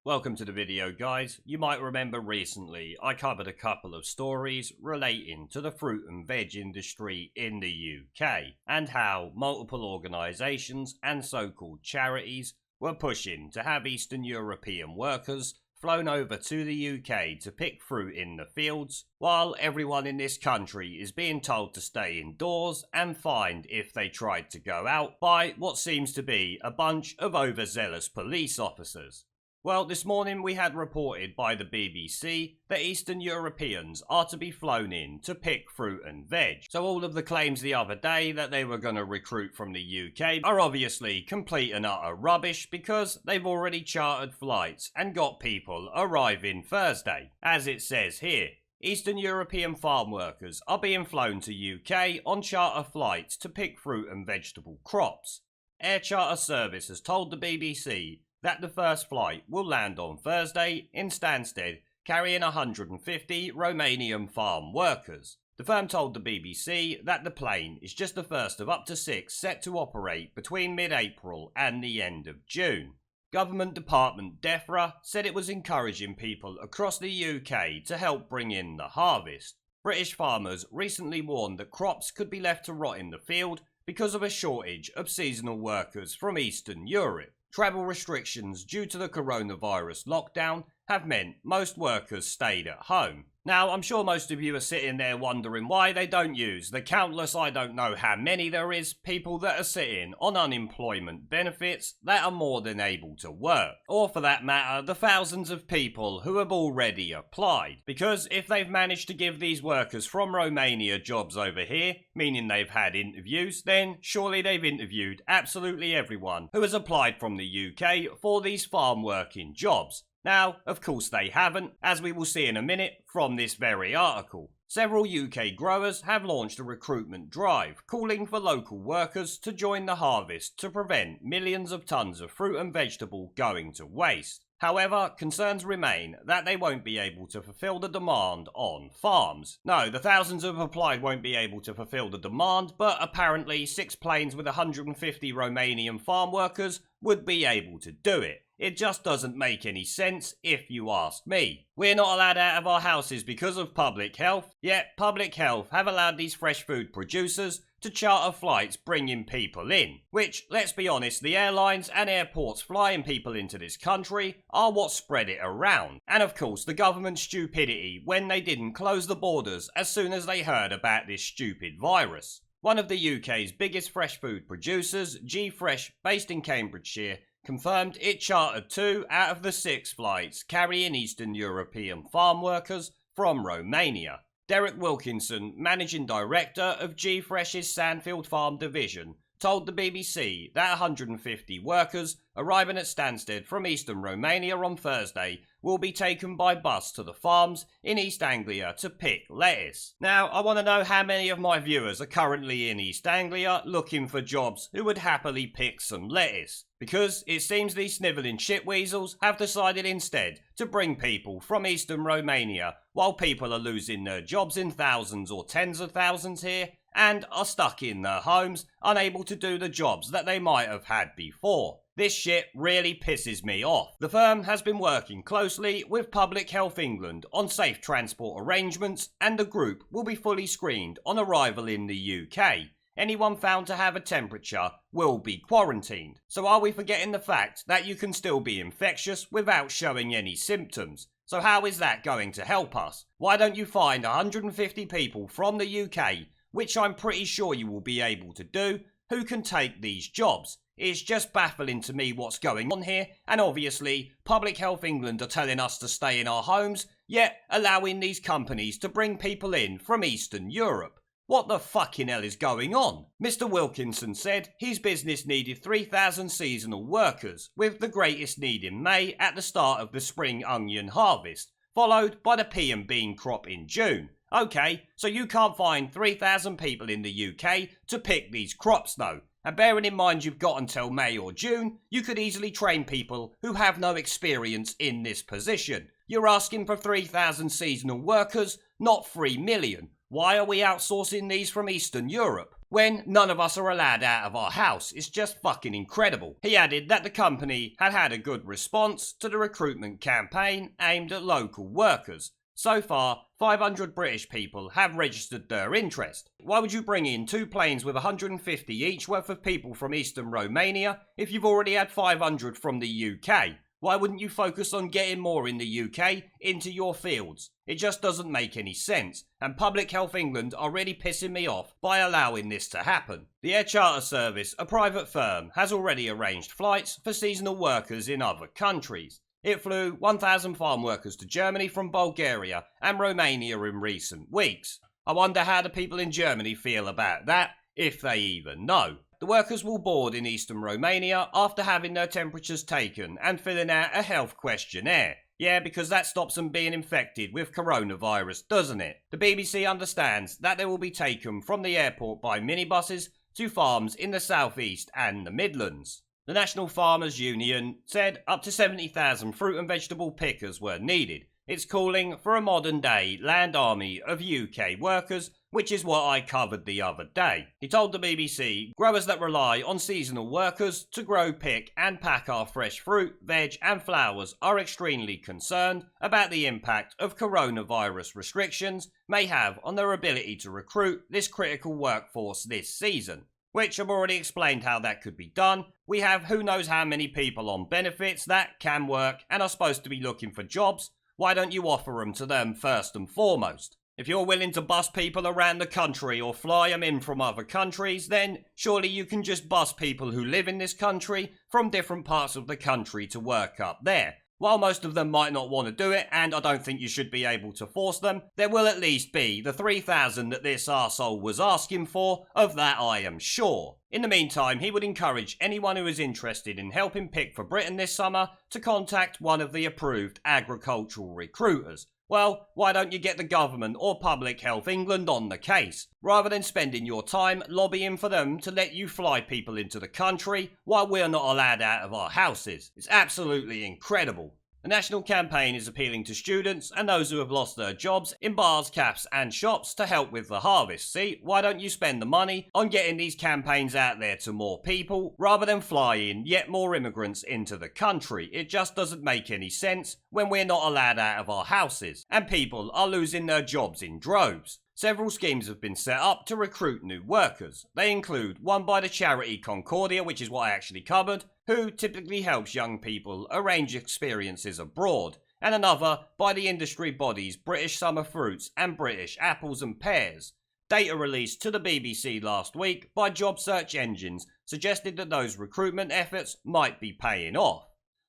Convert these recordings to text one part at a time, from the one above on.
Welcome to the video, guys. You might remember recently I covered a couple of stories relating to the fruit and veg industry in the UK and how multiple organisations and so-called charities were pushing to have Eastern European workers flown over to the UK to pick fruit in the fields, while everyone in this country is being told to stay indoors and fined if they tried to go out by what seems to be a bunch of overzealous police officers. Well, this morning we had reported by the BBC that Eastern Europeans are to be flown in to pick fruit and veg. So all of the claims the other day that they were going to recruit from the UK are obviously complete and utter rubbish, because they've already chartered flights and got people arriving Thursday. As it says here, Eastern European farm workers are being flown to UK on charter flights to pick fruit and vegetable crops. Air Charter Service has told the BBC that the first flight will land on Thursday in Stansted, carrying 150 Romanian farm workers. The firm told the BBC that the plane is just the first of up to 6 set to operate between mid-April and the end of June. Government Department DEFRA said it was encouraging people across the UK to help bring in the harvest. British farmers recently warned that crops could be left to rot in the field because of a shortage of seasonal workers from Eastern Europe. Travel restrictions due to the coronavirus lockdown have meant most workers stayed at home. Now, I'm sure most of you are sitting there wondering why they don't use the countless, I don't know how many there is, people that are sitting on unemployment benefits that are more than able to work. Or for that matter, the thousands of people who have already applied. Because if they've managed to give these workers from Romania jobs over here, meaning they've had interviews, then surely they've interviewed absolutely everyone who has applied from the UK for these farm working jobs. Now, of course they haven't, as we will see in a minute from this very article. Several UK growers have launched a recruitment drive, calling for local workers to join the harvest to prevent millions of tons of fruit and vegetable going to waste. However, concerns remain that they won't be able to fulfill the demand on farms. No, the thousands who have applied won't be able to fulfill the demand, but apparently 6 planes with 150 Romanian farm workers would be able to do it. It just doesn't make any sense if you ask me. We're not allowed out of our houses because of public health, yet public health have allowed these fresh food producers to charter flights bringing people in. Which, let's be honest, the airlines and airports flying people into this country are what spread it around. And of course, the government's stupidity when they didn't close the borders as soon as they heard about this stupid virus. One of the UK's biggest fresh food producers, G Fresh, based in Cambridgeshire, confirmed it chartered 2 out of the 6 flights carrying Eastern European farm workers from Romania. Derek Wilkinson, managing director of G Fresh's Sandfield Farm division, told the BBC that 150 workers arriving at Stansted from Eastern Romania on Thursday will be taken by bus to the farms in East Anglia to pick lettuce. Now, I want to know how many of my viewers are currently in East Anglia looking for jobs who would happily pick some lettuce. Because it seems these snivelling shitweasels have decided instead to bring people from Eastern Romania while people are losing their jobs in thousands or tens of thousands here and are stuck in their homes, unable to do the jobs that they might have had before. This shit really pisses me off. The firm has been working closely with Public Health England on safe transport arrangements, and the group will be fully screened on arrival in the UK. Anyone found to have a temperature will be quarantined. So are we forgetting the fact that you can still be infectious without showing any symptoms? So how is that going to help us? Why don't you find 150 people from the UK, which I'm pretty sure you will be able to do, who can take these jobs? It's just baffling to me what's going on here, and obviously Public Health England are telling us to stay in our homes, yet allowing these companies to bring people in from Eastern Europe. What the fucking hell is going on? Mr. Wilkinson said his business needed 3,000 seasonal workers, with the greatest need in May at the start of the spring onion harvest, followed by the pea and bean crop in June. Okay, so you can't find 3,000 people in the UK to pick these crops though. And bearing in mind you've got until May or June, you could easily train people who have no experience in this position. You're asking for 3,000 seasonal workers, not 3 million. Why are we outsourcing these from Eastern Europe? when none of us are allowed out of our house. It's just fucking incredible. He added that the company had had a good response to the recruitment campaign aimed at local workers. So far, 500 British people have registered their interest. Why would you bring in 2 planes with 150 each worth of people from Eastern Romania if you've already had 500 from the UK? Why wouldn't you focus on getting more in the UK into your fields? It just doesn't make any sense, and Public Health England are really pissing me off by allowing this to happen. The Air Charter Service, a private firm, has already arranged flights for seasonal workers in other countries. It flew 1,000 farm workers to Germany from Bulgaria and Romania in recent weeks. I wonder how the people in Germany feel about that, if they even know. The workers will board in Eastern Romania after having their temperatures taken and filling out a health questionnaire. Yeah, because that stops them being infected with coronavirus, doesn't it? The BBC understands that they will be taken from the airport by minibuses to farms in the southeast and the Midlands. The National Farmers Union said up to 70,000 fruit and vegetable pickers were needed. It's calling for a modern-day land army of UK workers, which is what I covered the other day. He told the BBC, growers that rely on seasonal workers to grow, pick and pack our fresh fruit, veg and flowers are extremely concerned about the impact of coronavirus restrictions may have on their ability to recruit this critical workforce this season. Which I've already explained how that could be done. We have who knows how many people on benefits that can work and are supposed to be looking for jobs. Why don't you offer them to them first and foremost? If you're willing to bus people around the country or fly them in from other countries, then surely you can just bus people who live in this country from different parts of the country to work up there. While most of them might not want to do it, and I don't think you should be able to force them, there will at least be the 3,000 that this arsehole was asking for, of that I am sure. In the meantime, he would encourage anyone who is interested in helping pick for Britain this summer to contact one of the approved agricultural recruiters. Well, why don't you get the government or Public Health England on the case, rather than spending your time lobbying for them to let you fly people into the country while we're not allowed out of our houses? It's absolutely incredible. The national campaign is appealing to students and those who have lost their jobs in bars, cafes and shops to help with the harvest. See, why don't you spend the money on getting these campaigns out there to more people rather than flying yet more immigrants into the country? It just doesn't make any sense when we're not allowed out of our houses and people are losing their jobs in droves. Several schemes have been set up to recruit new workers. They include one by the charity Concordia, which is what I actually covered, who typically helps young people arrange experiences abroad, and another by the industry bodies British Summer Fruits and British Apples and Pears. Data released to the BBC last week by job search engines suggested that those recruitment efforts might be paying off.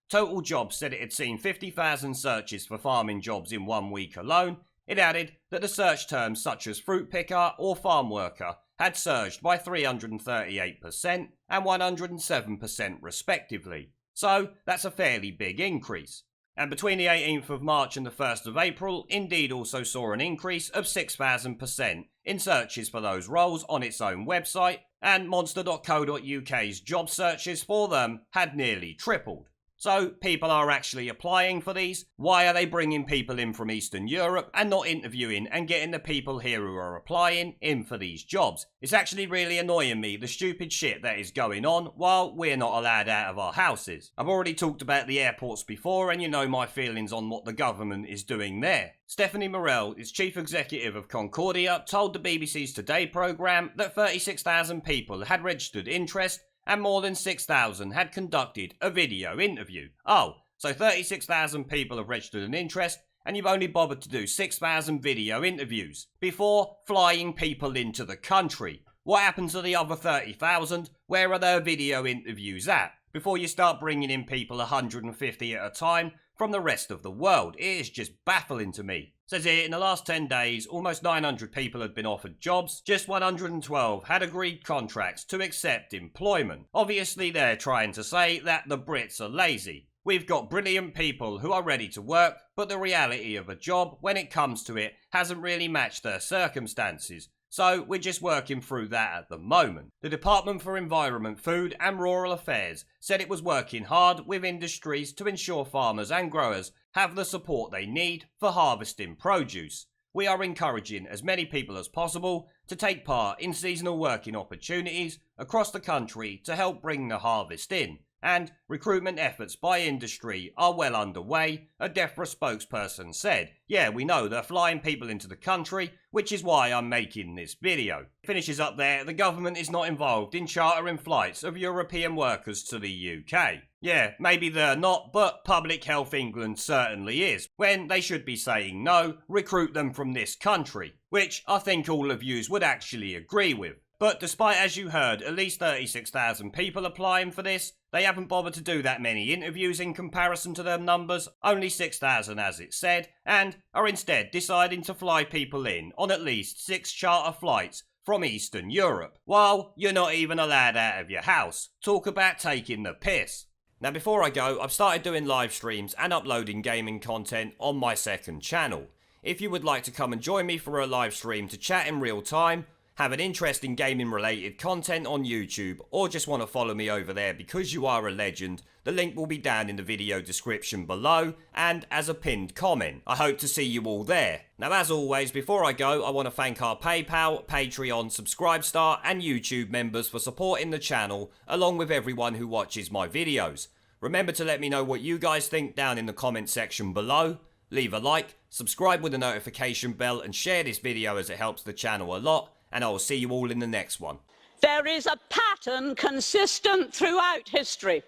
Total Jobs said it had seen 50,000 searches for farming jobs in 1 week alone. It added that the search terms such as fruit picker or farm worker had surged by 338% and 107% respectively. So that's a fairly big increase. And between the 18th of March and the 1st of April, Indeed also saw an increase of 6,000% in searches for those roles on its own website, and monster.co.uk's job searches for them had nearly tripled. So people are actually applying for these. Why are they bringing people in from Eastern Europe and not interviewing and getting the people here who are applying in for these jobs? It's actually really annoying me, the stupid shit that is going on while we're not allowed out of our houses. I've already talked about the airports before and you know my feelings on what the government is doing there. Stephanie Morel, its chief executive of Concordia, told the BBC's Today programme that 36,000 people had registered interest and more than 6,000 had conducted a video interview. Oh, so 36,000 people have registered an interest and you've only bothered to do 6,000 video interviews before flying people into the country. What happened to the other 30,000? Where are their video interviews at? Before you start bringing in people 150 at a time from the rest of the world. It is just baffling to me. It says here, in the last 10 days, almost 900 people had been offered jobs. Just 112 had agreed contracts to accept employment. Obviously, they're trying to say that the Brits are lazy. We've got brilliant people who are ready to work, but the reality of a job, when it comes to it, hasn't really matched their circumstances. So we're just working through that at the moment. The Department for Environment, Food and Rural Affairs said it was working hard with industries to ensure farmers and growers have the support they need for harvesting produce. we are encouraging as many people as possible to take part in seasonal working opportunities across the country to help bring the harvest in, and recruitment efforts by industry are well underway, a DEFRA spokesperson said. Yeah, we know they're flying people into the country, which is why I'm making this video. Finishes up there, the government is not involved in chartering flights of European workers to the UK. Yeah, maybe they're not, but Public Health England certainly is, when they should be saying no, recruit them from this country, which I think all of yous would actually agree with. But despite, as you heard, at least 36,000 people applying for this, they haven't bothered to do that many interviews in comparison to their numbers, only 6,000 as it said, and are instead deciding to fly people in on at least 6 charter flights from Eastern Europe, while you're not even allowed out of your house. Talk about taking the piss. Now before I go, I've started doing live streams and uploading gaming content on my second channel. If you would like to come and join me for a live stream to chat in real time, have an interest in gaming related content on YouTube, or just want to follow me over there because you are a legend, the link will be down in the video description below and as a pinned comment. I hope to see you all there. Now as always, before I go, I want to thank our PayPal, Patreon, Subscribestar and YouTube members for supporting the channel, along with everyone who watches my videos. Remember to let me know what you guys think down in the comment section below. Leave a like, subscribe with the notification bell and share this video as it helps the channel a lot. And I will see you all in the next one. There is a pattern consistent throughout history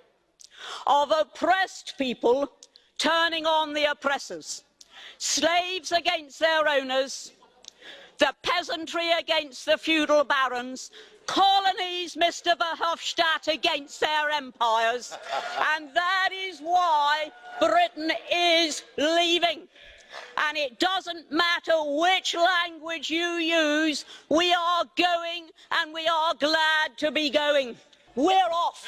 of oppressed people turning on the oppressors, slaves against their owners, the peasantry against the feudal barons, colonies, Mr. Verhofstadt, against their empires, and that is why Britain is leaving. And it doesn't matter which language you use, we are going, and we are glad to be going. We're off.